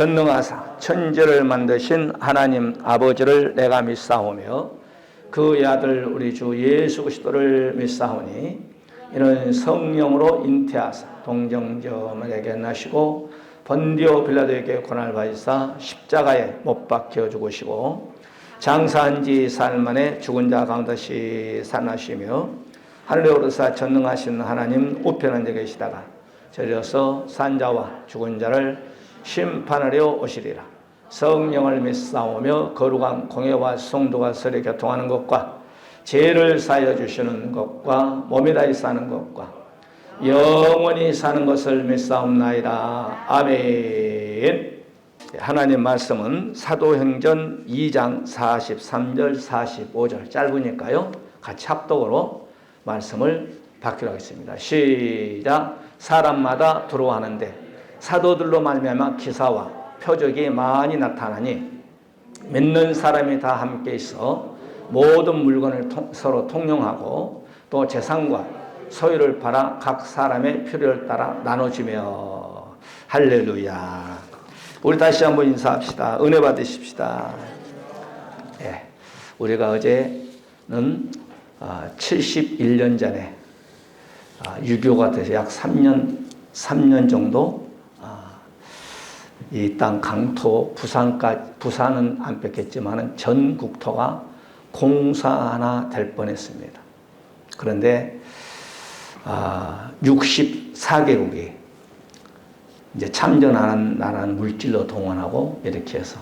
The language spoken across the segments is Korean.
전능하사 천지를 만드신 하나님 아버지를 내가 믿사오며 그의 아들 우리 주 예수 그리스도를 믿사오니 이는 성령으로 잉태하사 동정녀에게 나시고 본디오 빌라도에게 고난을 받으사 십자가에 못 박혀 죽으시고 장사한 지 사흘 만에 죽은 자 가운데시 살아나시며 하늘에 오르사 전능하신 하나님 우편한 데 계시다가 저리서 산자와 죽은 자를 심판하려 오시리라. 성령을 믿사오며 거룩한 공예와 성도가 서로 교통하는 것과 죄를 사하여 주시는 것과 몸이 다히 사는 것과 영원히 사는 것을 믿사옵나이다. 아멘. 하나님 말씀은 사도행전 2장 43절 45절 짧으니까요 같이 합독으로 말씀을 받기로 하겠습니다. 시작. 사람마다 두려워 하는데 사도들로 말미암아 기사와 표적이 많이 나타나니 믿는 사람이 다 함께 있어 모든 물건을 서로 통용하고 또 재산과 소유를 팔아 각 사람의 필요를 따라 나눠주며 할렐루야. 우리 다시 한번 인사합시다. 은혜 받으십시다. 예, 우리가 어제는 71년 전에 유교가 돼서 약 3년 정도 이 땅 강토 부산은 안 뺏겼지만 전 국토가 공산화 될 뻔했습니다. 그런데 64개국이 이제 참전하는 나라는 물질로 동원하고 이렇게 해서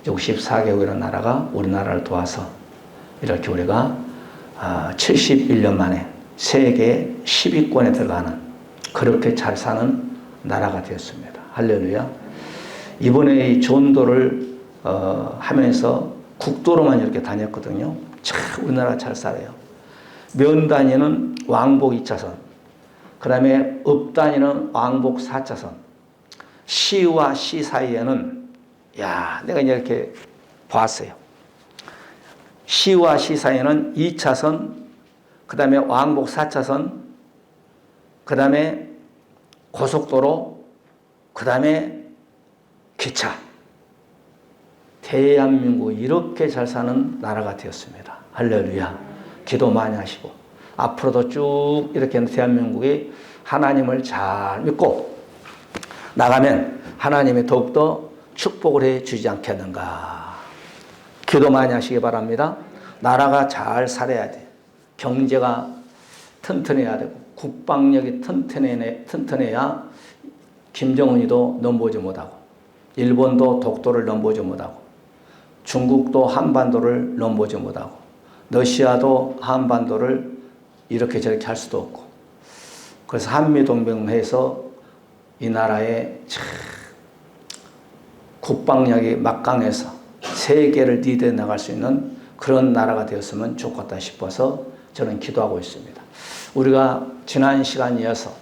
64개국이라는 나라가 우리나라를 도와서 이렇게 우리가 71년 만에 세계 10위권에 들어가는 그렇게 잘 사는 나라가 되었습니다. 할렐루야. 이번에 이 전도를 하면서 국도로만 이렇게 다녔거든요. 참 우리나라 잘 살아요. 면 단위는 왕복 2차선, 그 다음에 읍 단위는 왕복 4차선, 시와 시 사이에는 내가 이렇게 봤어요. 시와 시 사이에는 2차선, 그 다음에 왕복 4차선, 그 다음에 고속도로, 그 다음에 기차. 대한민국 이렇게 잘 사는 나라가 되었습니다. 할렐루야. 기도 많이 하시고 앞으로도 쭉 이렇게 대한민국이 하나님을 잘 믿고 나가면 하나님이 더욱더 축복을 해 주지 않겠는가. 기도 많이 하시기 바랍니다. 나라가 잘 살아야 돼. 경제가 튼튼해야 되고 국방력이 튼튼해야 김정은이도 넘보지 못하고 일본도 독도를 넘보지 못하고 중국도 한반도를 넘보지 못하고 러시아도 한반도를 이렇게 저렇게 할 수도 없고 그래서 한미동맹해서 이 나라의 국방력이 막강해서 세계를 리드해 나갈 수 있는 그런 나라가 되었으면 좋겠다 싶어서 저는 기도하고 있습니다. 우리가 지난 시간 이어서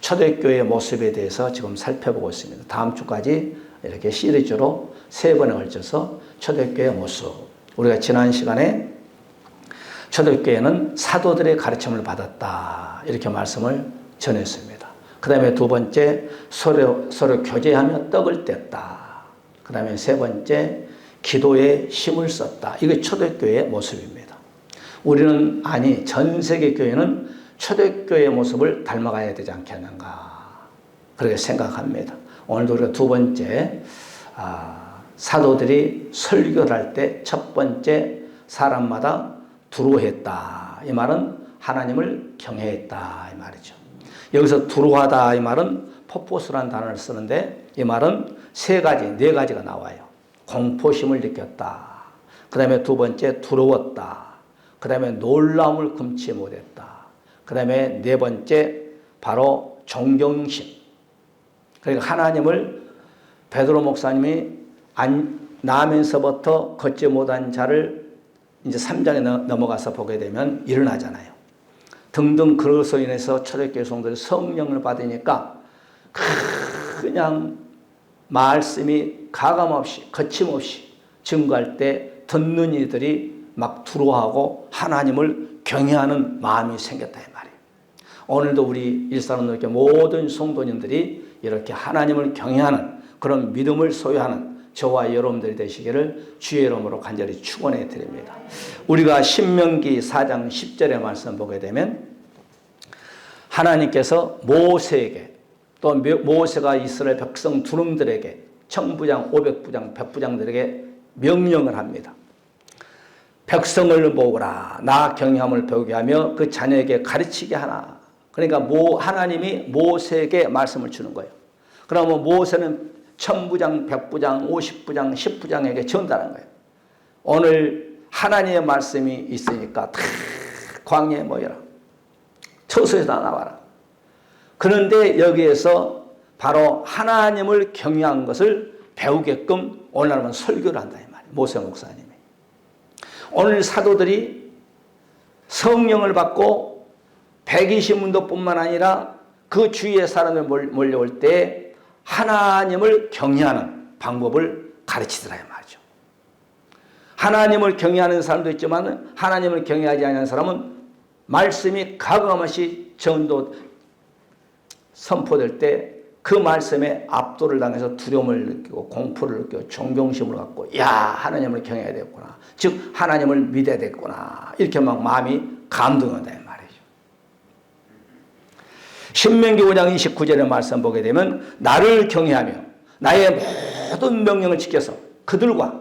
초대교회의 모습에 대해서 지금 살펴보고 있습니다. 다음 주까지 이렇게 시리즈로 3번에 걸쳐서 초대교회의 모습. 우리가 지난 시간에 초대교회는 사도들의 가르침을 받았다. 이렇게 말씀을 전했습니다. 그 다음에 두 번째, 서로 교제하며 떡을 뗐다. 그 다음에 세 번째, 기도에 힘을 썼다. 이게 초대교회의 모습입니다. 우리는 전 세계 교회는 초대교회의 모습을 닮아가야 되지 않겠는가. 그렇게 생각합니다. 오늘도 우리가 두 번째, 사도들이 설교를 할 때 첫 번째 사람마다 두려워했다. 이 말은 하나님을 경외했다. 이 말이죠. 여기서 두려워하다. 이 말은 포포스라는 단어를 쓰는데 이 말은 네 가지가 나와요. 공포심을 느꼈다. 그 다음에 두 번째 두려웠다. 그 다음에 놀라움을 금치 못했다. 그 다음에 네 번째 바로 존경심. 그러니까 하나님을 베드로 목사님이 나면서부터 걷지 못한 자를 이제 3장에 넘어가서 보게 되면 일어나잖아요. 등등 그것으로 인해서 초대교회 성도들이 성령을 받으니까 그냥 말씀이 가감없이 거침없이 증거할 때 듣는 이들이 막 두려워하고 하나님을 경외하는 마음이 생겼다 이 말이에요. 오늘도 우리 일산원교회 모든 성도님들이 이렇게 하나님을 경외하는 그런 믿음을 소유하는 저와 여러분들이 되시기를 주의 이름으로 간절히 축원해 드립니다. 우리가 신명기 4장 10절의 말씀 보게 되면 하나님께서 모세에게 또 모세가 이스라엘 백성 두놈들에게 천부장, 500부장, 100부장들에게 명령을 합니다. 백성을 모으라. 나 경외함을 배우게 하며 그 자녀에게 가르치게 하나. 그러니까 하나님이 모세에게 말씀을 주는 거예요. 그러면 모세는 천부장, 100부장, 50부장, 10부장에게 전달한 거예요. 오늘 하나님의 말씀이 있으니까 다 광야에 모여라. 처소에서 나와라. 그런데 여기에서 바로 하나님을 경외한 것을 배우게끔 오늘날은 설교를 한다 이 말이에요. 모세 목사님이. 오늘 사도들이 성령을 받고 120문도뿐만 아니라 그 주위의 사람들 몰려올 때 하나님을 경외하는 방법을 가르치더라 이 말이죠. 하나님을 경외하는 사람도 있지만 하나님을 경외하지 않는 사람은 말씀이 가감없이 전도 선포될 때 그 말씀에 압도를 당해서 두려움을 느끼고 공포를 느끼고 존경심을 갖고 야 하나님을 경외해야 되겠구나. 즉 하나님을 믿어야 되겠구나. 이렇게 막 마음이 감동한다 이 말이죠. 신명기 5장 29절의 말씀 보게 되면 나를 경외하며 나의 모든 명령을 지켜서 그들과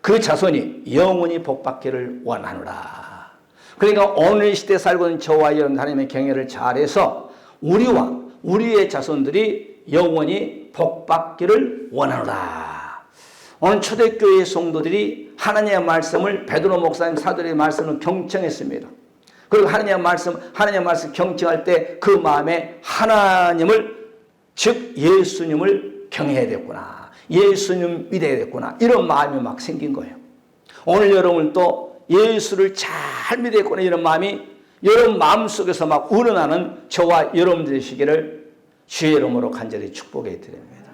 그 자손이 영원히 복받기를 원하노라. 그러니까 오늘 시대에 살고 있는 저와 여러분 하나님의 경외를 잘해서 우리와 우리의 자손들이 영원히 복받기를 원하노라. 오늘 초대교회 성도들이 하나님의 말씀을 베드로 목사님 사도의 말씀을 경청했습니다. 그리고 하나님의 말씀 경청할 때 그 마음에 하나님을 즉 예수님을 경외해야 되겠구나. 예수님 믿어야 되겠구나. 이런 마음이 막 생긴 거예요. 오늘 여러분 또 예수를 잘 믿어야겠구나 이런 마음이 여러분 마음속에서 막 우러나는 저와 여러분들 되시기를 주의 이름으로 간절히 축복해 드립니다.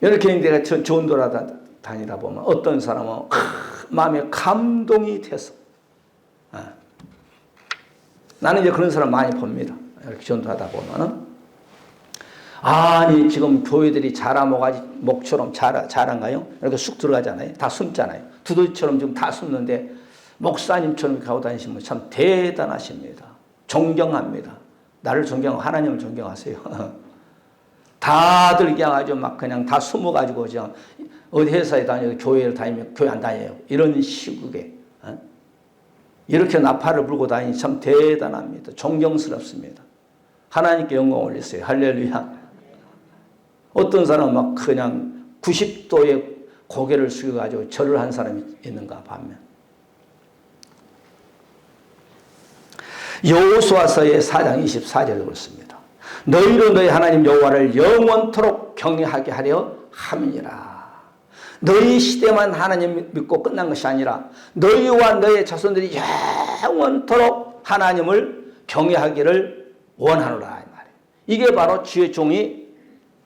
이렇게 내가 전도하다 다니다 보면 어떤 사람은 마음에 감동이 돼서 나는 이제 그런 사람 많이 봅니다. 이렇게 전도하다 보면은 아니 지금 교회들이 자라모가지 목처럼 자란가요? 이렇게 쑥 들어가잖아요. 다 숨잖아요. 두더지처럼 지금 다 숨는데 목사님처럼 가고 다니시면 참 대단하십니다. 존경합니다. 나를 존경하고 하나님을 존경하세요. 다들 그냥 아주 막 그냥 다 숨어가지고 그냥 어디 회사에 다니고 교회를 다니면 교회 안 다녀요. 이런 시국에 이렇게 나팔을 불고 다니니 참 대단합니다. 존경스럽습니다. 하나님께 영광 올리세요. 할렐루야. 어떤 사람은 막 그냥 90도의 고개를 숙여가지고 절을 한 사람이 있는가 반면 여호수아서의 4장 24절에 그렇습니다. 너희로 너희 하나님 여호와를 영원토록 경외하게 하려 함이니라. 너희 시대만 하나님 믿고 끝난 것이 아니라 너희와 너희 자손들이 영원토록 하나님을 경외하기를 원하노라 이 말이에요. 이게 바로 주의 종이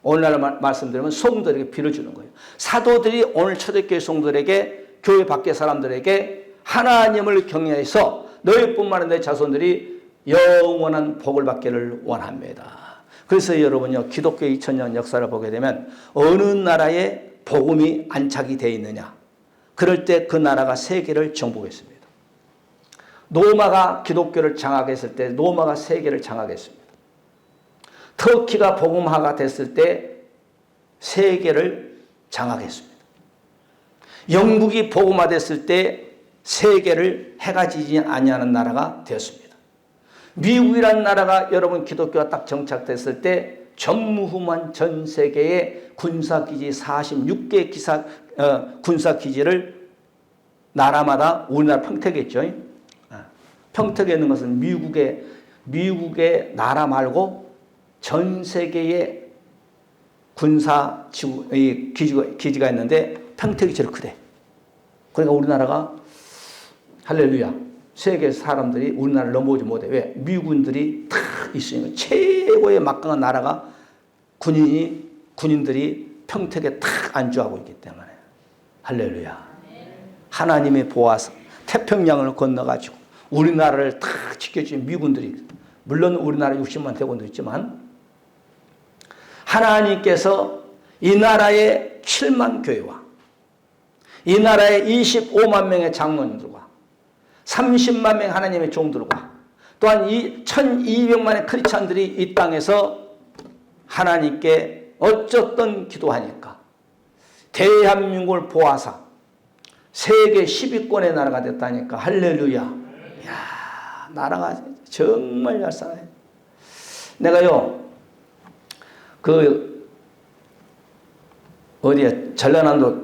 오늘날 말씀드리면 성도들에게 빌어주는 거예요. 사도들이 오늘 초대교회 성도들에게 교회 밖의 사람들에게 하나님을 경외해서 너희뿐만 아니라 너희 자손들이 영원한 복을 받기를 원합니다. 그래서 여러분요 기독교 2000년 역사를 보게 되면 어느 나라에 복음이 안착이 되어 있느냐 그럴 때 그 나라가 세계를 정복했습니다. 로마가 기독교를 장악했을 때 로마가 세계를 장악했습니다. 터키가 복음화가 됐을 때 세계를 장악했습니다. 영국이 복음화됐을 때 세계를 해가 지지 아니하는 나라가 되었습니다. 미국이라는 나라가 여러분 기독교가 딱 정착됐을 때 전무후무한 전 세계의 군사기지 46개 군사기지를 나라마다 우리나라 평택했죠. 평택에 있는 것은 미국의 나라 말고 전 세계의 군사 기지가 있는데 평택이 제일 크대. 그러니까 우리나라가 할렐루야. 세계 사람들이 우리나라를 넘어오지 못해. 왜? 미군들이 다 있으니까 최고의 막강한 나라가 군인들이 평택에 탁 안주하고 있기 때문에. 할렐루야. 하나님의 보아서 태평양을 건너가지고 우리나라를 탁 지켜주신 미군들이 물론 우리나라 60만 대군도 있지만 하나님께서 이 나라의 7만 교회와 이 나라의 25만 명의 장로님들과 30만 명의 하나님의 종들과 또한 이 1200만의 크리스찬들이 이 땅에서 하나님께 어쩌던 기도하니까 대한민국을 보아사 세계 10위권의 나라가 됐다니까. 할렐루야. 이야, 나라가 정말 잘 살아요. 내가요, 어디에, 전라남도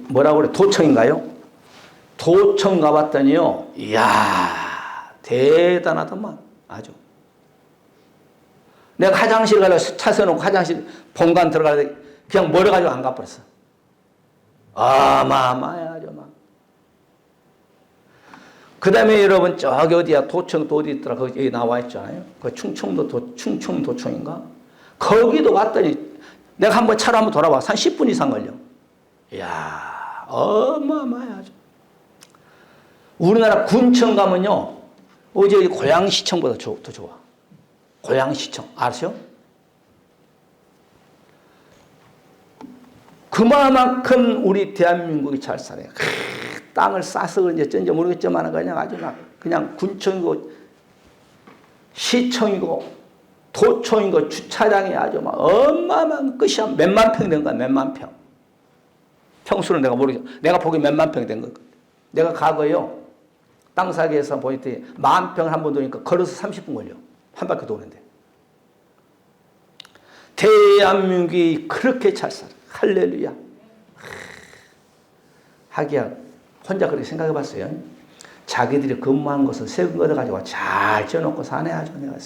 뭐라고 그래, 도청인가요? 도청 가봤더니요, 이야, 대단하더만, 아주. 내가 화장실 가려고 차 세워놓고 화장실 본관 들어가는데 그냥 멀어가지고 안 가버렸어. 어마어마해, 아주 막. 그 다음에 여러분, 저기 어디야, 도청도 어디 있더라, 거기 나와 있잖아요. 그 충청도청인가? 거기도 갔더니 내가 한번 차로 한번 돌아봐. 한 10분 이상 걸려. 이야, 어마어마해, 아주. 우리나라 군청 가면요, 어제 고양시청보다 더 좋아. 고양시청, 아시죠? 그만큼 우리 대한민국이 잘 살아요. 땅을 싸서 그런지 어쩐지 모르겠지만 그냥 아주 그냥 군청이고 시청이고 도청이고 주차장이 아주 막 어마어마한 끝이야. 몇만 평 된 거야, 몇만 평. 평수는 내가 모르겠어. 내가 보기 몇만 평 된 거. 내가 과거에요, 땅 사기에서 보니까 10,000평을 한 번 도니까 걸어서 30분 걸려. 한 바퀴 도는데. 대한민국이 그렇게 잘 살아. 할렐루야. 하기야, 혼자 그렇게 생각해 봤어요. 자기들이 근무한 것을 세금 걷어가지고 잘 지어놓고 사네, 아주. 내가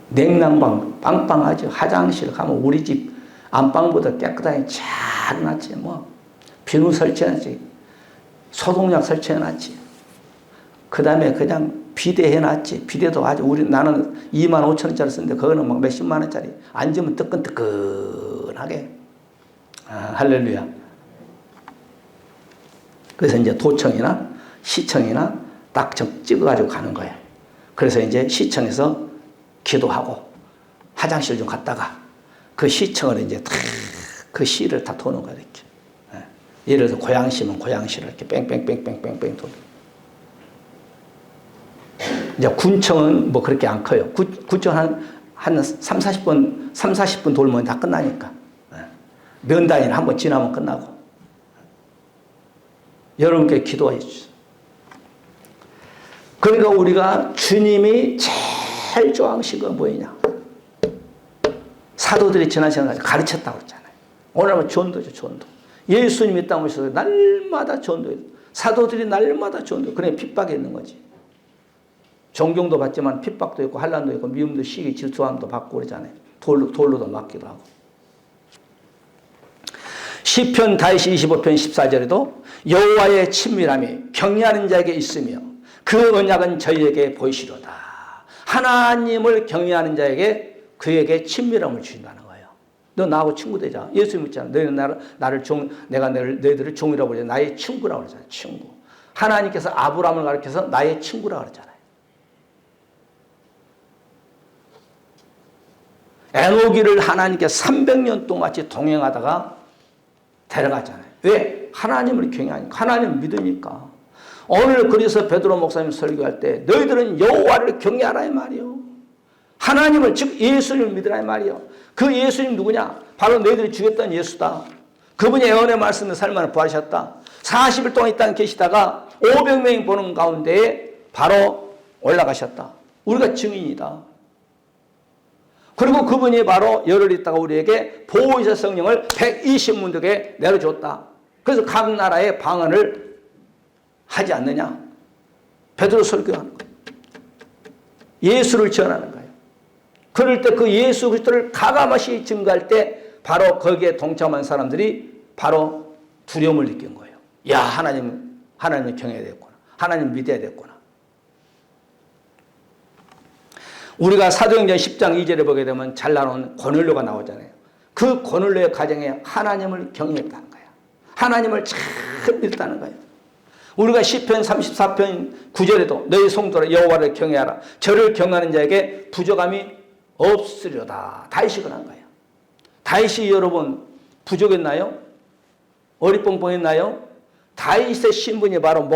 냉난방 빵빵하죠. 화장실 가면 우리 집 안방보다 깨끗하게 잘 놨지. 뭐 비누 설치해놨지, 소독약 설치해놨지. 그 다음에 그냥 비대 해놨지. 비대도 아주 나는 25,000원짜리 쓰는데 그거는 막 몇십만 원짜리. 앉으면 뜨끈뜨끈하게. 할렐루야. 그래서 이제 도청이나 시청이나 딱 찍어가지고 가는 거예요. 그래서 이제 시청에서 기도하고 화장실 좀 갔다가 그 시청을 이제 그 시를 다 도는 거예요. 이렇게. 예를 들어서 고양시면 고양시를 이렇게 뺑뺑뺑뺑뺑뺑 도는. 이제 군청은 뭐 그렇게 안 커요. 군청 한 3, 40분 돌면 다 끝나니까. 면단위를 한번 지나면 끝나고. 여러분께 기도해 주세요. 그러니까 우리가 주님이 제일 좋아하신 건 뭐냐? 사도들이 지난 시간에 가르쳤다고 했잖아요. 오늘은 전도죠, 전도. 예수님이 이 땅에 오셔서 날마다 전도해요. 사도들이 날마다 전도. 그래 핍박이 있는 거지. 존경도 받지만 핍박도 있고 환난도 있고 미움도 시기 질투함도 받고 그러잖아요. 돌로도 맞기도 하고. 시편 다윗이 25편 14절에도 여호와의 친밀함이 경외하는 자에게 있으며 그 언약은 저희에게 보이시로다. 하나님을 경외하는 자에게 그에게 친밀함을 주신다는 거예요. 너 나하고 친구 되자. 예수님 있잖아. 너희는 내가 너희들을 종이라고 그러잖아. 나의 친구라고 그러잖아요. 친구. 하나님께서 아브라함을 가르쳐서 나의 친구라고 그러잖아요. 에노기를 하나님께 300년 동안 같이 동행하다가 데려갔잖아요. 왜? 하나님을 경외하니까. 하나님을 믿으니까. 오늘 그래서 베드로 목사님 설교할 때 너희들은 여호와를 경외하라 이 말이요. 하나님을 즉 예수님을 믿으라 이 말이요. 그 예수님 누구냐? 바로 너희들이 죽였던 예수다. 그분이 예언의 말씀을 살만을 부하셨다. 40일 동안 이 땅에 계시다가 500명이 보는 가운데 바로 올라가셨다. 우리가 증인이다. 그리고 그분이 바로 열흘 있다가 우리에게 보호자 성령을 120문득에 내려줬다. 그래서 각 나라에 방언을 하지 않느냐. 베드로 설교하는 거예요. 예수를 전하는 거예요. 그럴 때 그 예수 그리스도를 가감없이 증거할 때 바로 거기에 동참한 사람들이 바로 두려움을 느낀 거예요. 야, 하나님을 경외해야 되겠구나. 하나님 믿어야 되겠구나. 우리가 사도행전 10장 2절에 보게 되면 잘 나온 고넬료가 나오잖아요. 그 고넬료의 가정에 하나님을 경외했다는 거예요. 하나님을 잘 믿었다는 거예요. 우리가 시편 34편 9절에도 너희 성도라 여호와를 경외하라. 저를 경외하는 자에게 부족함이 없으려다. 다윗이 그런 거예요. 다윗이 여러분 부족했나요? 어리뻥뻥했나요? 다윗의 신분이 바로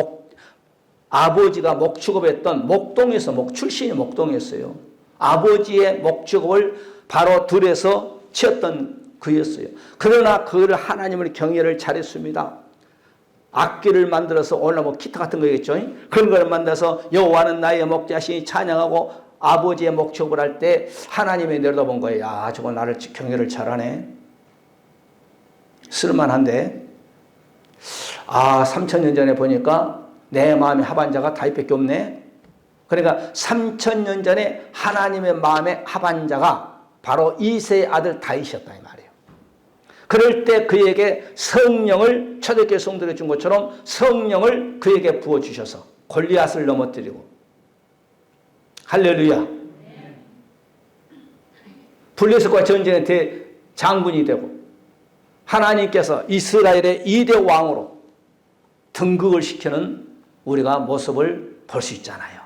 아버지가 목축업했던 목동에서 출신이 목동이었어요. 아버지의 목축업을 바로 들에서 치었던 그였어요. 그러나 그를 하나님을 경외를 잘했습니다. 악기를 만들어서 오늘 기타 같은 거겠죠. 그런 걸 만들어서 여호와는 나의 목자시니 찬양하고 아버지의 목축업을 할 때 하나님이 내려다본 거예요. 야, 저거 나를 경외를 잘하네. 쓸만한데. 3000년 전에 보니까 내 마음의 합한자가 다윗밖에 없네. 그러니까 3000년 전에 하나님의 마음의 합한자가 바로 이새의 아들 다윗이었다 이 말이에요. 그럴 때 그에게 성령을 초대교회 성도들이 준 것처럼 성령을 그에게 부어주셔서 골리앗을 넘어뜨리고 할렐루야. 블레셋과 전쟁의 대장군이 되고 하나님께서 이스라엘의 2대 왕으로 등극을 시키는 우리가 모습을 볼 수 있잖아요.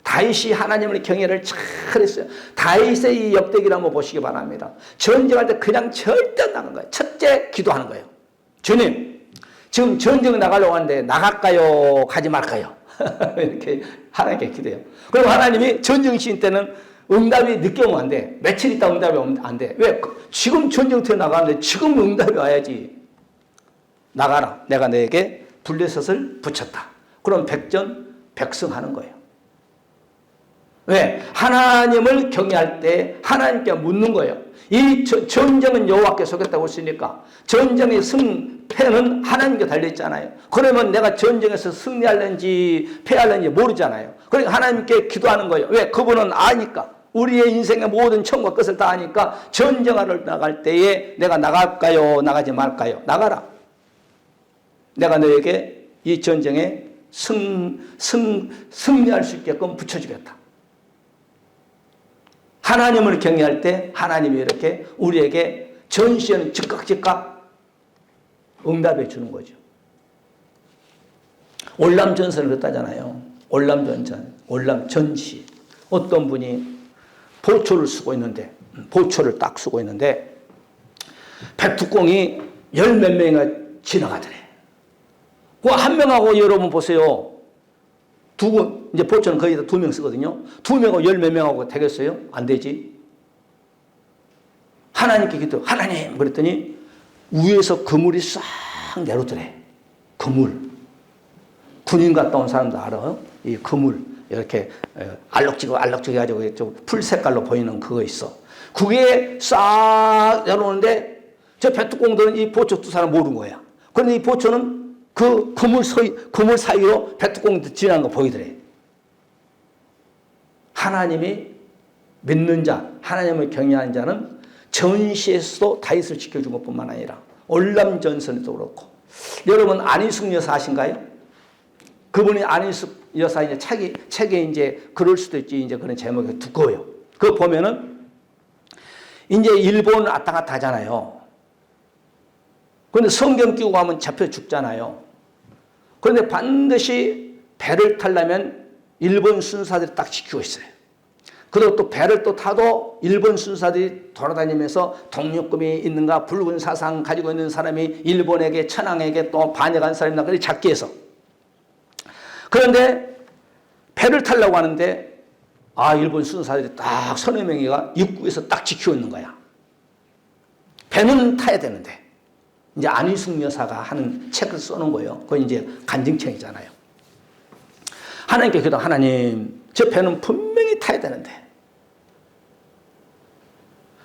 다윗이 하나님의 경외를 잘했어요. 다윗의 이 역대기를 한번 보시기 바랍니다. 전쟁할 때 그냥 절대 안 나간 거예요. 첫째 기도하는 거예요. 주님, 지금 전쟁 나가려고 하는데 나갈까요? 가지 말까요? 이렇게 하나님께 기도해요. 그리고 하나님이 전쟁신 때는 응답이 늦게 오면 안 돼. 며칠 있다 응답이 오면 안 돼. 왜? 지금 전쟁터에 나가는데 지금 응답이 와야지. 나가라. 내가 너에게 블레셋을 붙였다. 그럼 백전백승하는 거예요. 왜? 하나님을 경외할 때 하나님께 묻는 거예요. 이 전쟁은 여호와께 속했다고 했으니까 전쟁의 승패는 하나님께 달려있잖아요. 그러면 내가 전쟁에서 승리할는지 패할는지 모르잖아요. 그러니까 하나님께 기도하는 거예요. 왜? 그분은 아니까. 우리의 인생의 모든 처음과 끝을 다 아니까 전쟁하러 나갈 때에 내가 나갈까요? 나가지 말까요? 나가라. 내가 너에게 이 전쟁에 승리할 수 있게끔 붙여주겠다. 하나님을 경외할 때 하나님이 이렇게 우리에게 전시에는 즉각 응답해 주는 거죠. 올람전선을 그랬다잖아요. 올람전시. 어떤 분이 보초를 쓰고 있는데, 보초를 딱 쓰고 있는데, 백두공이 열 몇 명이나 지나가더래. 그 한 명하고 여러분 보세요. 이제 보초는 거의 다 2명 쓰거든요. 2명하고 열 몇 명하고 되겠어요? 안 되지. 하나님께 기도, 하나님! 그랬더니 위에서 그물이 싹 내려오더래. 그물. 군인 갔다 온 사람도 알아요? 이 그물. 이렇게 알록지고 해가지고 풀 색깔로 보이는 그거 있어. 그게 싹 내려오는데 저 백두공들은 이 보초 두 사람 모르는 거야. 그런데 이 보초는 그 그물 사이로 백두공 지나는 거 보이더래. 하나님이 믿는 자, 하나님을 경외하는 자는 전시에서도 다윗을 지켜준 것뿐만 아니라 올람전선에도 그렇고. 여러분 안희숙 여사 아신가요? 그분이 안희숙 여사 이제 책에 이제 그럴 수도 있지 이제 그런 제목이 두꺼워요. 그거 보면은 이제 일본 왔다 갔다 하잖아요. 그런데 성경 끼고 가면 잡혀 죽잖아요. 그런데 반드시 배를 타려면 일본 순사들이 딱 지키고 있어요. 그리고 또 배를 또 타도 일본 순사들이 돌아다니면서 독립금이 있는가 붉은 사상 가지고 있는 사람이 일본에게 천황에게 또 반역한 사람이나 그렇게 잡기 위해서. 그런데 배를 타려고 하는데 일본 순사들이 딱 서너 명이가 입구에서 딱 지키고 있는 거야. 배는 타야 되는데 이제 안희숙 여사가 하는 책을 써놓은 거예요. 그건 이제 간증책이잖아요. 하나님께 기도, 하나님, 저 배는 분명히 타야 되는데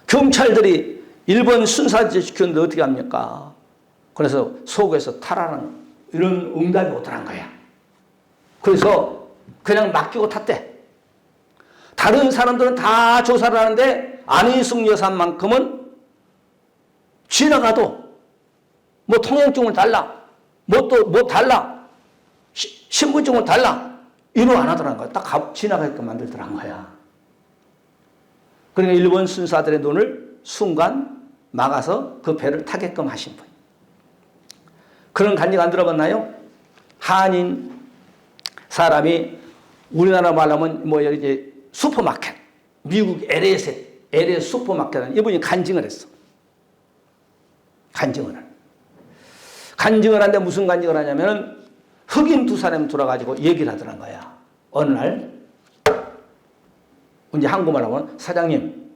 경찰들이 일본 순사들 지켰는데 어떻게 합니까? 그래서 속에서 타라는 이런 응답이 오더란 거야. 그래서 그냥 맡기고 탔대. 다른 사람들은 다 조사를 하는데 안희숙 여사만큼은 지나가도 뭐 통행증을 달라, 뭐 달라, 신분증을 달라 이런 안 하더라는 거야. 딱 지나가게끔 만들더란 거야. 그러니까 일본 순사들의 눈을 순간 막아서 그 배를 타게끔 하신 분. 그런 간증 안 들어봤나요? 한인 사람이 우리나라 말로 하면 뭐 이제 슈퍼마켓, 미국 LA 슈퍼마켓은 이분이 간증을 했어. 간증을 하는데 무슨 간증을 하냐면은 흑인 두 사람이 들어가지고 얘기를 하더란 거야. 어느 날 이제 한국말 하면 사장님,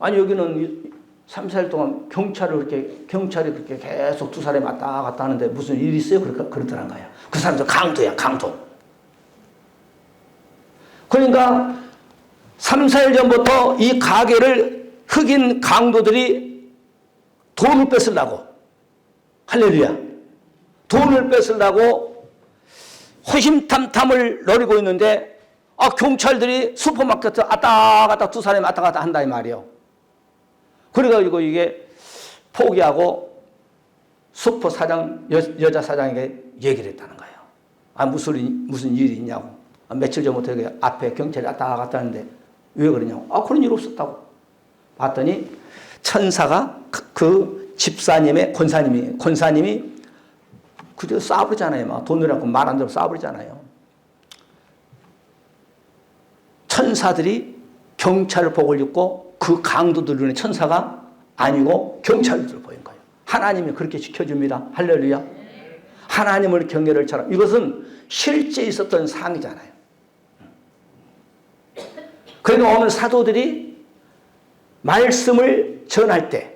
아니 여기는 3, 4일 동안 경찰이 그렇게 계속 두 사람이 왔다 갔다 하는데 무슨 일이 있어요? 그러더란 거야. 그 사람도 강도야, 강도. 그러니까 3, 4일 전부터 이 가게를 흑인 강도들이 돈을 뺏으려고, 할렐루야, 돈을 뺏으려고 호심탐탐을 노리고 있는데 경찰들이 슈퍼마켓에 왔다 갔다 두 사람이 왔다 갔다 한다 이 말이요. 그래가지고 이게 포기하고 슈퍼 사장, 여자 사장에게 얘기를 했다는 거예요. 무슨 일이 있냐고. 며칠 전부터 여기 앞에 경찰이 왔다 갔다 하는데 왜 그러냐고. 그런 일 없었다고. 봤더니 천사가 그 집사님의 권사님이 그저 싸버리잖아요. 막 돈을 갖고 말 안 들으면 싸버리잖아요. 천사들이 경찰을 복을 입고 그 강도들 눈에 천사가 아니고 경찰들을 보인 거예요. 하나님이 그렇게 지켜줍니다. 할렐루야. 하나님을 경외를 처럼. 이것은 실제 있었던 상이잖아요. 그러니까 오늘 사도들이 말씀을 전할 때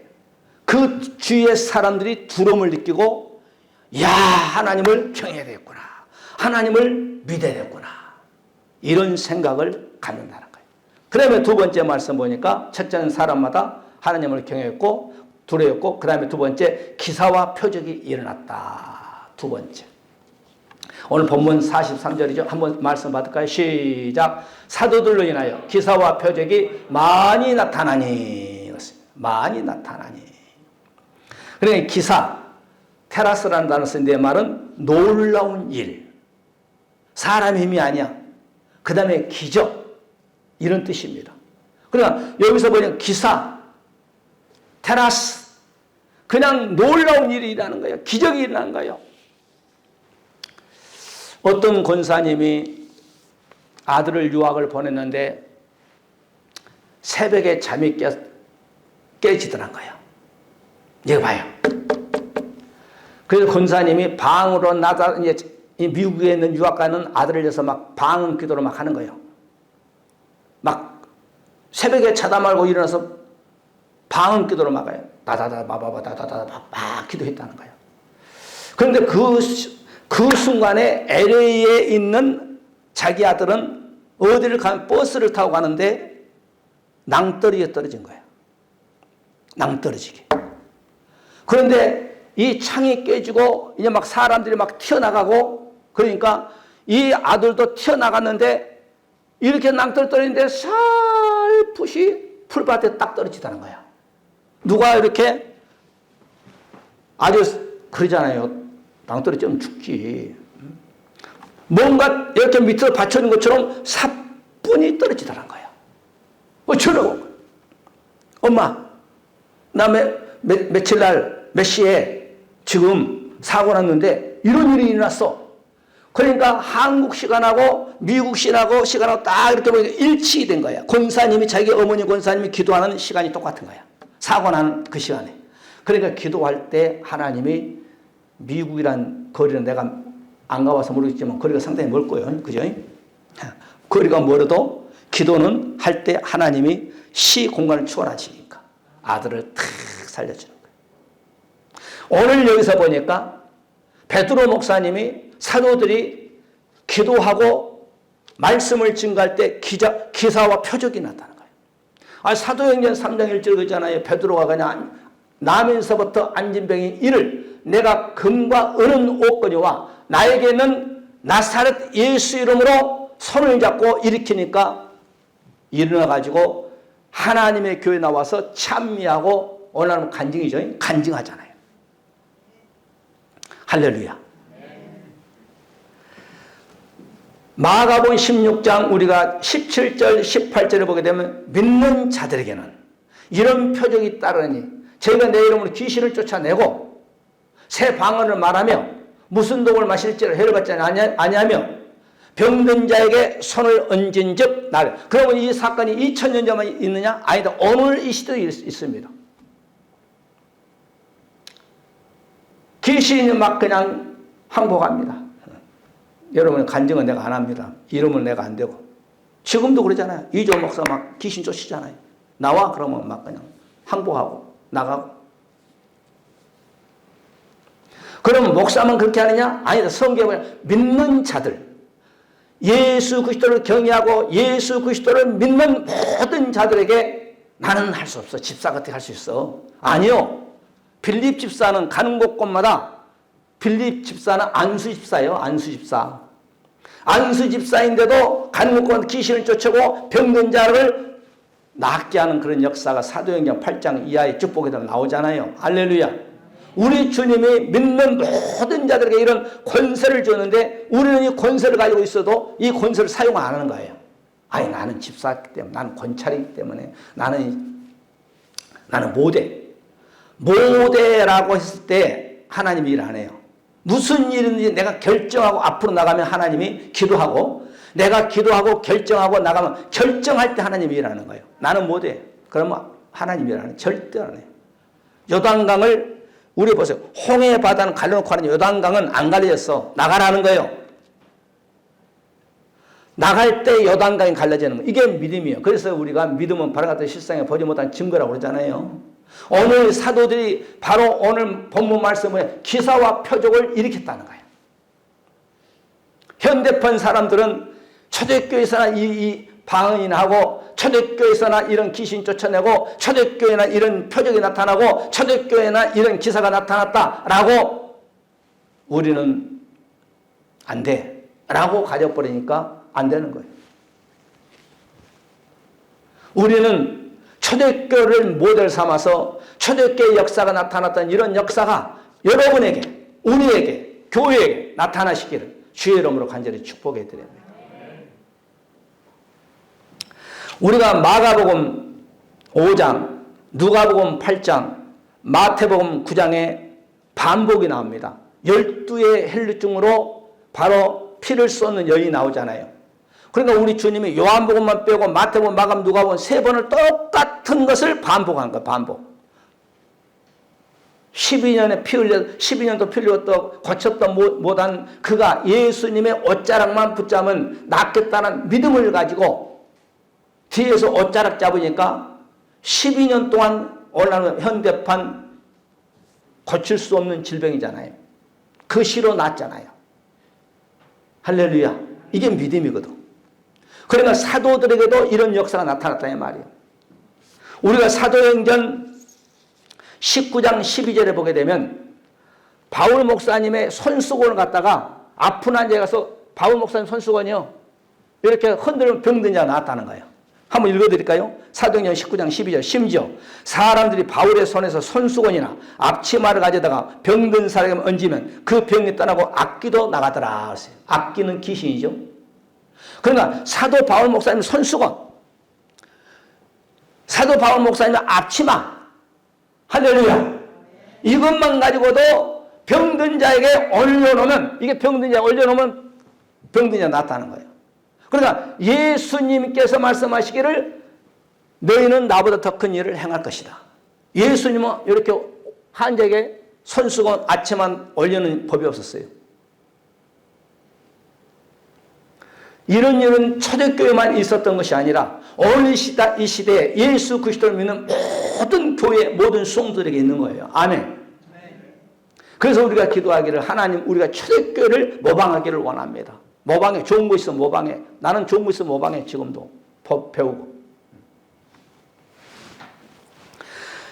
그 주위의 사람들이 두려움을 느끼고 하나님을 경외해야 되겠구나. 하나님을 믿어야 되겠구나. 이런 생각을 갖는다는 거예요. 그 다음에 두 번째 말씀 보니까 첫째는 사람마다 하나님을 경외했고 두려웠고 그 다음에 두 번째 기사와 표적이 일어났다. 두 번째. 오늘 본문 43절이죠. 한번 말씀 받을까요? 시작. 사도들로 인하여 기사와 표적이 많이 나타나니. 많이 나타나니. 그러니까 기사, 테라스라는 단어 쓴데 말은 놀라운 일. 사람의 힘이 아니야. 그 다음에 기적. 이런 뜻입니다. 그러니까 여기서 보면 기사, 테라스. 그냥 놀라운 일이 일어나는 거예요. 기적이 일어나는 거예요. 어떤 권사님이 아들을 유학을 보냈는데 새벽에 잠이 깨지더란 거예요. 이거 봐요. 그래서 권사님이 방으로 이제 미국에 있는 유학 가는 아들을 위해서 막 방언 기도를 막 하는 거예요. 막 새벽에 자다 말고 일어나서 방언 기도를 막 해요. 다다다바바다다다 막 기도했다는 거예요. 그런데 그 순간에 LA에 있는 자기 아들은 어디를 가면 버스를 타고 가는데 낭떠러지에 떨어진 거예요. 낭떠러지게. 그런데 이 창이 깨지고 이제 막 사람들이 막 튀어나가고 그러니까 이 아들도 튀어나갔는데 이렇게 낭떠러지 떨어지는데 살풋이 풀밭에 딱 떨어지다는 거야. 누가 이렇게 아주 그러잖아요. 낭떠러지 좀 죽지. 뭔가 이렇게 밑으로 받쳐진 것처럼 사뿐히 떨어지더란 거야. 어쩌라고? 엄마, 나 며칠 날 몇 시에 지금 사고 났는데 이런 일이 일어났어. 그러니까 한국 시간하고 미국 시간하고 딱 이렇게 보니까 일치이 된 거야. 권사님이 자기 어머니 권사님이 기도하는 시간이 똑같은 거야. 사고 난 그 시간에. 그러니까 기도할 때 하나님이 미국이란 거리는 내가 안 가봐서 모르겠지만 거리가 상당히 멀 거예요. 그죠? 거리가 멀어도 기도는 할 때 하나님이 시 공간을 초월하시니까 아들을 탁 살려주는 거예요. 오늘 여기서 보니까 베드로 목사님이 사도들이 기도하고 말씀을 증거할 때 기사와 표적이 나타나는 거예요. 사도행전 3장 1절 그러잖아요. 베드로가 그냥 나면서부터 안진병이 이를 내가 금과 은은 옷거니와 나에게는 나사렛 예수 이름으로 손을 잡고 일으키니까 일어나가지고 하나님의 교회에 나와서 찬미하고 오늘 간증이죠. 간증하잖아요. 할렐루야. 마가복음 16장 우리가 17절 18절을 보게 되면 믿는 자들에게는 이런 표적이 따르니 저희가 내 이름으로 귀신을 쫓아내고 새 방언을 말하며 무슨 독을 마실지를 해를 받지 아니하며 병든 자에게 손을 얹은 즉 나를. 그러면 이 사건이 2000년 전만 있느냐? 아니다. 오늘 이 시대에 있습니다. 귀신이 막 그냥 항복합니다. 여러분의 간증은 내가 안 합니다. 이름은 내가 안 되고. 지금도 그러잖아요. 이조 목사 막 귀신 쫓시잖아요. 나와 그러면 막 그냥 항복하고 나가고. 그러면 목사만 그렇게 하느냐? 아니다. 성경을 믿는 자들, 예수 그리스도를 경외하고 예수 그리스도를 믿는 모든 자들에게 나는 할 수 없어. 집사가 어떻게 할 수 있어? 아니요. 빌립 집사는 가는 곳곳마다 빌립 집사는 안수 집사예요. 안수 집사. 안수 집사인데도 가는 곳곳마다 귀신을 쫓아오고 병든 자를 낫게 하는 그런 역사가 사도행전 8장 이하의 축복에도 나오잖아요. 할렐루야. 우리 주님이 믿는 모든 자들에게 이런 권세를 줬는데 우리는 이 권세를 가지고 있어도 이 권세를 사용 안 하는 거예요. 아니 나는 집사이기 때문에, 나는 권찰이기 때문에, 나는 모대라고 했을 때 하나님이 일 안 해요. 무슨 일인지 내가 결정하고 앞으로 나가면 하나님이 기도하고, 내가 기도하고 결정하고 나가면 결정할 때 하나님이 일하는 거예요. 나는 모대. 그러면 하나님이 일하는 절대 안 해요. 요단강을 우리 보세요. 홍해 바다는 갈라놓고 하는 요단강은 안 갈려졌어. 나가라는 거예요. 나갈 때 요단강이 갈라지는 거예요. 이게 믿음이에요. 그래서 우리가 믿음은 바로 같은 실상에 보지 못한 증거라고 그러잖아요. 오늘 사도들이 바로 오늘 본문 말씀에 기사와 표적을 일으켰다는 거예요. 현대판 사람들은 초대교회에서나 이 방언이나 하고, 초대교회에서나 이런 귀신 쫓아내고, 초대교회나 이런 표적이 나타나고, 초대교회나 이런 기사가 나타났다라고 우리는 안 돼 라고 가져버리니까 안 되는 거예요. 우리는 초대교회를 모델 삼아서 초대교회 역사가 나타났던 이런 역사가 여러분에게, 우리에게, 교회에게 나타나시기를 주의 이름으로 간절히 축복해 드립니다. 우리가 마가복음 5장, 누가복음 8장, 마태복음 9장에 반복이 나옵니다. 12의 헬루증으로 바로 피를 쏟는 여인이 나오잖아요. 그러니까 우리 주님이 요한복음만 빼고 마태복음, 마가복음, 누가복음 3번을 똑같은 것을 반복한 거예요. 반복. 12년에 피 흘려, 12년도 피 흘렸다 고쳤던 못한 그가 예수님의 옷자락만 붙잡으면 낫겠다는 믿음을 가지고 뒤에서 옷자락 잡으니까 12년 동안 올라오는 현대판 고칠 수 없는 질병이잖아요. 그 시로 낫잖아요. 할렐루야. 이게 믿음이거든. 그러니까 사도들에게도 이런 역사가 나타났다는 말이에요. 우리가 사도행전 19장 12절에 보게 되면 바울 목사님의 손수건을 갖다가 아픈 환자에 가서 바울 목사님 손수건이요. 이렇게 흔들면 병든 자가 나왔다는 거예요. 한번 읽어드릴까요? 사도행전 19장 12절. 심지어 사람들이 바울의 손에서 손수건이나 앞치마를 가져다가 병든 사람에게 얹으면 그 병이 떠나고 악기도 나가더라. 악기는 귀신이죠. 그러니까 사도 바울 목사님 손수건, 사도 바울 목사님의 앞치마, 할렐루야. 이것만 가지고도 병든 자에게 올려놓으면, 이게 병든 자에 올려놓으면 병든 자가 나타나는 거예요. 그러니까 예수님께서 말씀하시기를 너희는 나보다 더 큰 일을 행할 것이다. 예수님은 이렇게 환자에게 손수건 아침만 올려놓은 법이 없었어요. 이런 일은 초대교회만 있었던 것이 아니라 오늘 이 시대에 예수 그리스도를 믿는 모든 교회, 모든 수용들에게 있는 거예요. 아멘. 그래서 우리가 기도하기를 하나님, 우리가 초대교회를 모방하기를 원합니다. 모방해. 좋은 거 있으면 모방해. 나는 좋은 거 있으면 모방해. 지금도 법 배우고.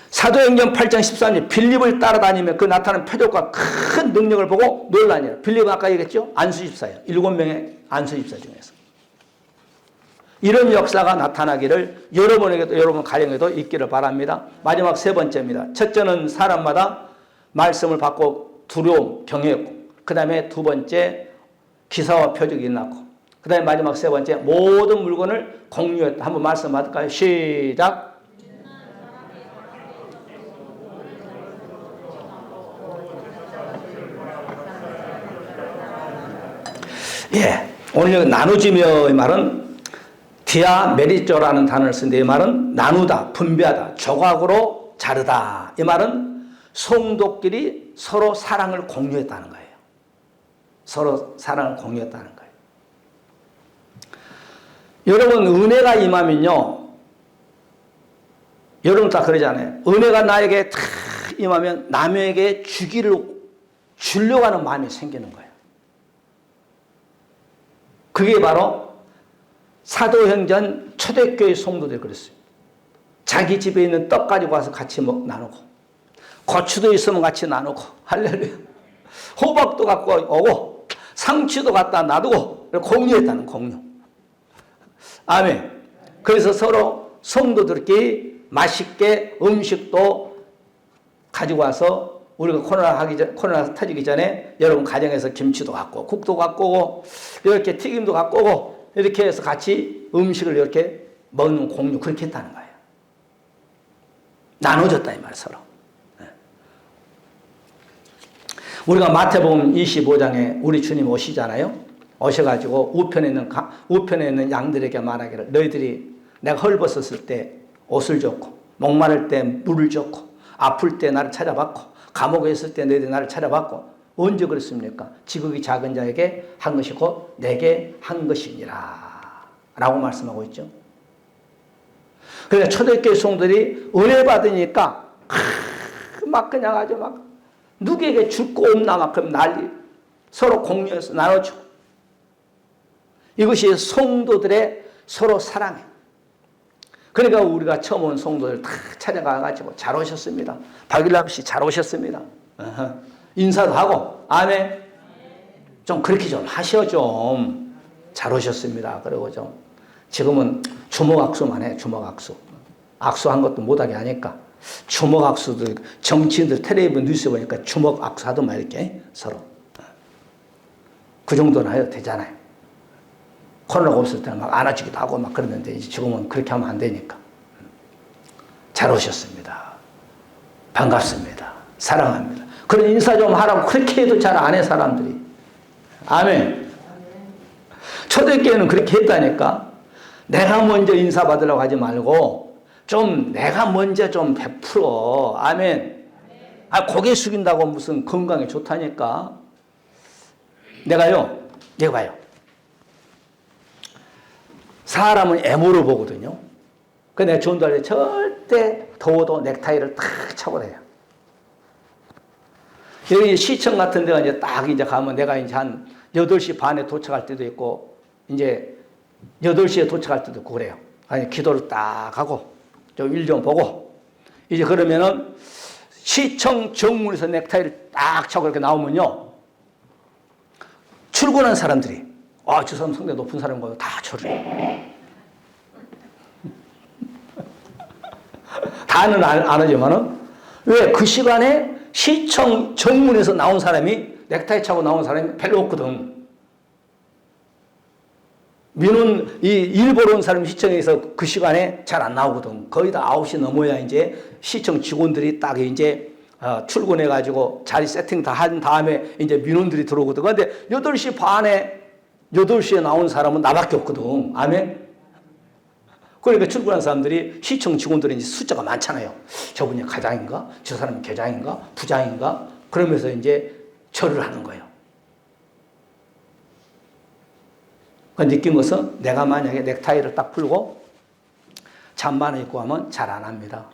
사도행전 8장 13절 빌립을 따라다니며 그 나타난 표적과 큰 능력을 보고 놀라니라. 빌립은 아까 얘기했죠? 안수집사예요. 7명의 안수집사 중에서. 이런 역사가 나타나기를 여러분에게도, 여러분 가정에도 있기를 바랍니다. 마지막 3번째입니다. 첫째는 사람마다 말씀을 받고 두려움, 경외했고, 그 다음에 2번째 기사와 표적이 일어났고, 그 다음에 마지막 3번째 모든 물건을 공유했다. 한번 말씀 받을까요? 시작. 예, 오늘 나누지며의 말은 디아메리조라는 단어를 쓴데 이 말은 나누다, 분배하다, 조각으로 자르다. 이 말은 성도끼리 서로 사랑을 공유했다는 거예요. 서로 사랑을 공유했다는 거예요. 여러분 은혜가 임하면요. 여러분 다 그러잖아요. 은혜가 나에게 다 임하면 남에게 주려고 하는 마음이 생기는 거예요. 그게 바로 사도행전 초대교회 성도들이 그랬어요. 자기 집에 있는 떡 가지고 와서 같이 나누고 고추도 있으면 같이 나누고 할렐루야. 호박도 갖고 오고 상추도 갖다 놔두고 공유했다는 공유. 아멘. 그래서 서로 성도들끼리 맛있게 음식도 가지고 와서 우리가 코로나 터지기 전에 여러분 가정에서 김치도 갖고 오고 국도 갖고 오고 이렇게 튀김도 갖고 오고 이렇게 해서 같이 음식을 이렇게 먹는 공유 그렇게 했다는 거예요. 나눠줬다 이 말 서로. 우리가 마태복음 25장에 우리 주님 오시잖아요. 오셔가지고 우편에 있는 양들에게 말하기를 너희들이 내가 헐벗었을 때 옷을 줬고 목마를 때 물을 줬고 아플 때 나를 찾아봤고 감옥에 있을 때 너희들이 나를 찾아봤고 언제 그랬습니까? 지극히 작은 자에게 한 것이 곧 내게 한 것이니라 라고 말씀하고 있죠. 그러니까 초대교회 성도들이 은혜 받으니까 막 그냥 아주 막 누구에게 줄 거 없나 막 그럼 난리 서로 공유해서 나눠주고 이것이 성도들의 서로 사랑이에요. 그러니까 우리가 처음 온 성도들 다 찾아가가지고 잘 오셨습니다. 박일남 씨 잘 오셨습니다. 인사도 하고 아멘. 좀 그렇게 좀 하셔 좀. 잘 오셨습니다. 그리고 좀 지금은 주먹악수만 해. 주먹악수. 악수한 것도 못하게 하니까 주먹악수들 정치인들 텔레비전 뉴스 보니까 주먹악수 하더만 이렇게 서로 그 정도는 해도 되잖아요. 코로나가 없을 때는 막 안아주기도 하고 막 그러는데 이제 지금은 그렇게 하면 안 되니까. 잘 오셨습니다. 반갑습니다. 사랑합니다. 그런 인사 좀 하라고 그렇게 해도 잘 안 해 사람들이. 아멘. 초대교회는 그렇게 했다니까. 내가 먼저 인사받으려고 하지 말고 좀 내가 먼저 좀 베풀어. 아멘. 아, 고개 숙인다고 무슨 건강에 좋다니까. 내가 봐요. 사람은 애모로 보거든요. 그래서 내가 전도할 때 절대 더워도 넥타이를 탁 차고 다녀요. 여기 시청 같은 데가 이제 딱 이제 가면 내가 이제 한 8시 반에 도착할 때도 있고, 이제 8시에 도착할 때도 있고 그래요. 아니, 기도를 딱 하고, 좀 일 좀 보고, 이제 그러면은 시청 정문에서 넥타이를 딱 차고 이렇게 나오면요. 출근한 사람들이 아, 저 사람 성대 높은 사람인 다 저래. 다는 안 하지만은, 왜? 그 시간에 시청 정문에서 나온 사람이, 넥타이 차고 나온 사람이 별로 없거든. 일 보러 온 사람이 시청에서 그 시간에 잘 안 나오거든. 거의 다 9시 넘어야 이제 시청 직원들이 딱 이제 출근해가지고 자리 세팅 다 한 다음에 이제 민원들이 들어오거든. 근데 8시 반에 8시에 나온 사람은 나밖에 없거든. 아멘? 그러니까 출근한 사람들이 시청 직원들이 이제 숫자가 많잖아요. 저분이 과장인가? 저 사람이 계장인가? 부장인가? 그러면서 이제 절을 하는 거예요. 느낀 것은 내가 만약에 넥타이를 딱 풀고 잠바를 입고 하면 잘 안 합니다.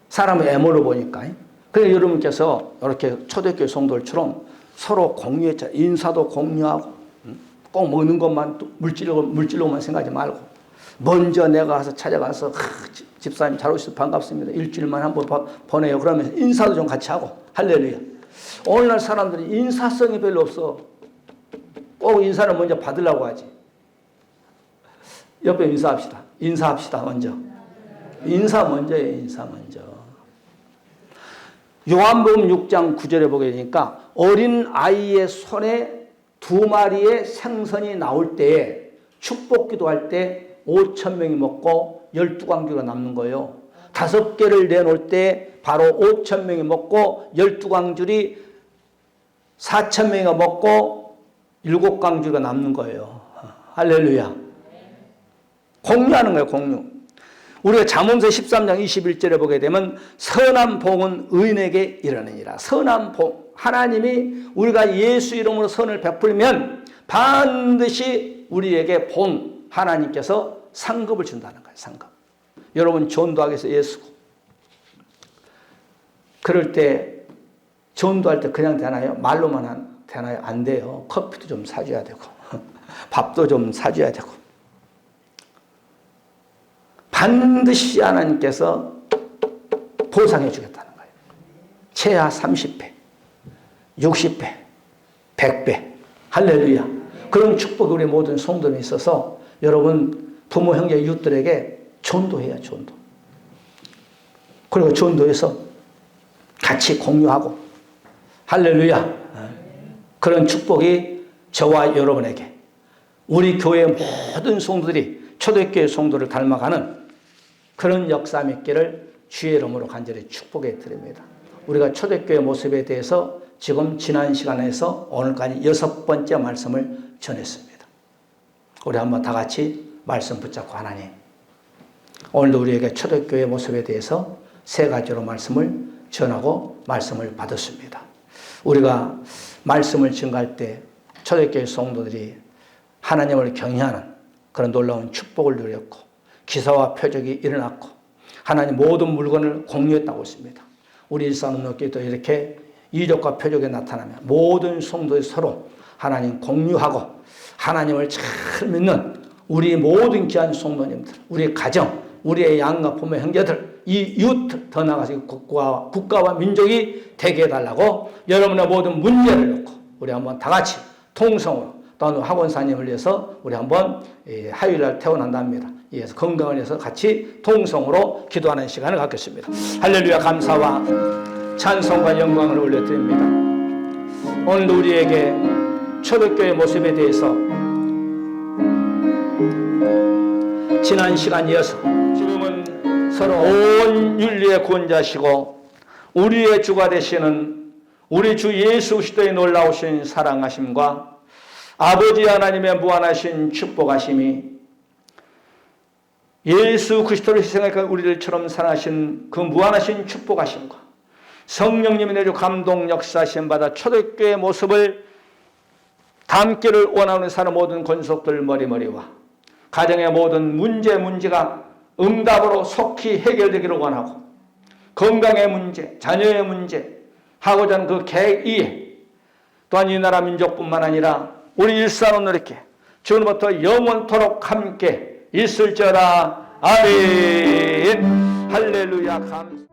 사람의 애모를 보니까. 그래서 여러분께서 이렇게 초대교회 성도들처럼 서로 공유했잖아요. 인사도 공유하고, 꼭 먹는 것만 물질로만 생각하지 말고, 먼저 내가 가서 찾아가서, 집사님 잘 오셔서 반갑습니다. 일주일만 한번 보내요. 그러면서 인사도 좀 같이 하고, 할렐루야. 오늘날 사람들이 인사성이 별로 없어. 꼭 인사를 먼저 받으려고 하지. 옆에 인사합시다. 인사합시다, 먼저. 인사 먼저예요, 인사 먼저. 요한복음 6장 9절에 보게 되니까 어린 아이의 손에 2마리의 생선이 나올 때에 축복 기도할 때 5,000명이 먹고 12광주가 남는 거예요. 5개를 내놓을 때 바로 5,000명이 먹고 12광줄이 4,000명이 먹고 7강주가 남는 거예요. 할렐루야. 공유하는 거예요, 공유. 우리가 잠언서 13장 21절에 보게 되면 선한 복은 의인에게 이르느니라. 선한 복, 하나님이 우리가 예수 이름으로 선을 베풀면 반드시 우리에게 본 하나님께서 상급을 준다는 거예요. 상급. 여러분 전도하기 위해서 예수고, 그럴 때 전도할 때 그냥 되나요? 말로만 되나요? 안 돼요. 커피도 좀 사줘야 되고 밥도 좀 사줘야 되고, 반드시 하나님께서 보상해 주겠다는 거예요. 최하 30배, 60배, 100배. 할렐루야. 그런 축복이 우리 모든 성도에 있어서 여러분 부모, 형제, 이웃들에게 전도해야 전도. 그리고 전도해서 같이 공유하고, 할렐루야. 그런 축복이 저와 여러분에게, 우리 교회 모든 성도들이 초대교회 성도를 닮아가는 그런 역사가 있기를 주의 이름으로 간절히 축복해 드립니다. 우리가 초대교회 모습에 대해서 지금 지난 시간에서 오늘까지 6번째 말씀을 전했습니다. 우리 한번 다 같이 말씀 붙잡고, 하나님, 오늘도 우리에게 초대교회 모습에 대해서 3가지로 말씀을 전하고 말씀을 받았습니다. 우리가 말씀을 증거할 때 초대교회 성도들이 하나님을 경외하는 그런 놀라운 축복을 누렸고, 기사와 표적이 일어났고, 하나님 모든 물건을 공유했다고 했습니다. 우리 일산업교회도 이렇게 이적과 표적이 나타나면 모든 성도들이 서로 하나님 공유하고, 하나님을 잘 믿는 우리 모든 귀한 성도님들, 우리 가정, 우리의 양가 부모 형제들, 이 이웃, 더 나아가서 국가와 민족이 되게 해달라고 여러분의 모든 문제를 놓고 우리 한번 다 같이 통성으로, 또 학원사님을 위해서 우리 한번 화요일날 태어난답니다. 이에서 건강을 위해서 같이 통성으로 기도하는 시간을 갖겠습니다. 할렐루야. 감사와 찬송과 영광을 올려드립니다. 오늘도 우리에게 초대교회 모습에 대해서 지난 시간 이어서 지금은 서로 온 윤리의 구원자시고 우리의 주가 되시는 우리 주 예수 그리스도의 놀라우신 사랑하심과 아버지 하나님의 무한하신 축복하심이, 예수 그리스도를 희생하여 우리들처럼 사랑하신 그 무한하신 축복하심과 성령님이 내주 감동 역사하심 받아 초대교회의 모습을 담기를 원하는 사람 모든 권속들 머리머리와 가정의 모든 문제가 응답으로 속히 해결되기를 원하고, 건강의 문제, 자녀의 문제, 하고자 하는 그 계획 이해, 또한 이 나라 민족뿐만 아니라 우리 일산은 이렇게 지금부터 영원토록 함께 있을지어다. 아멘. 할렐루야. 감사.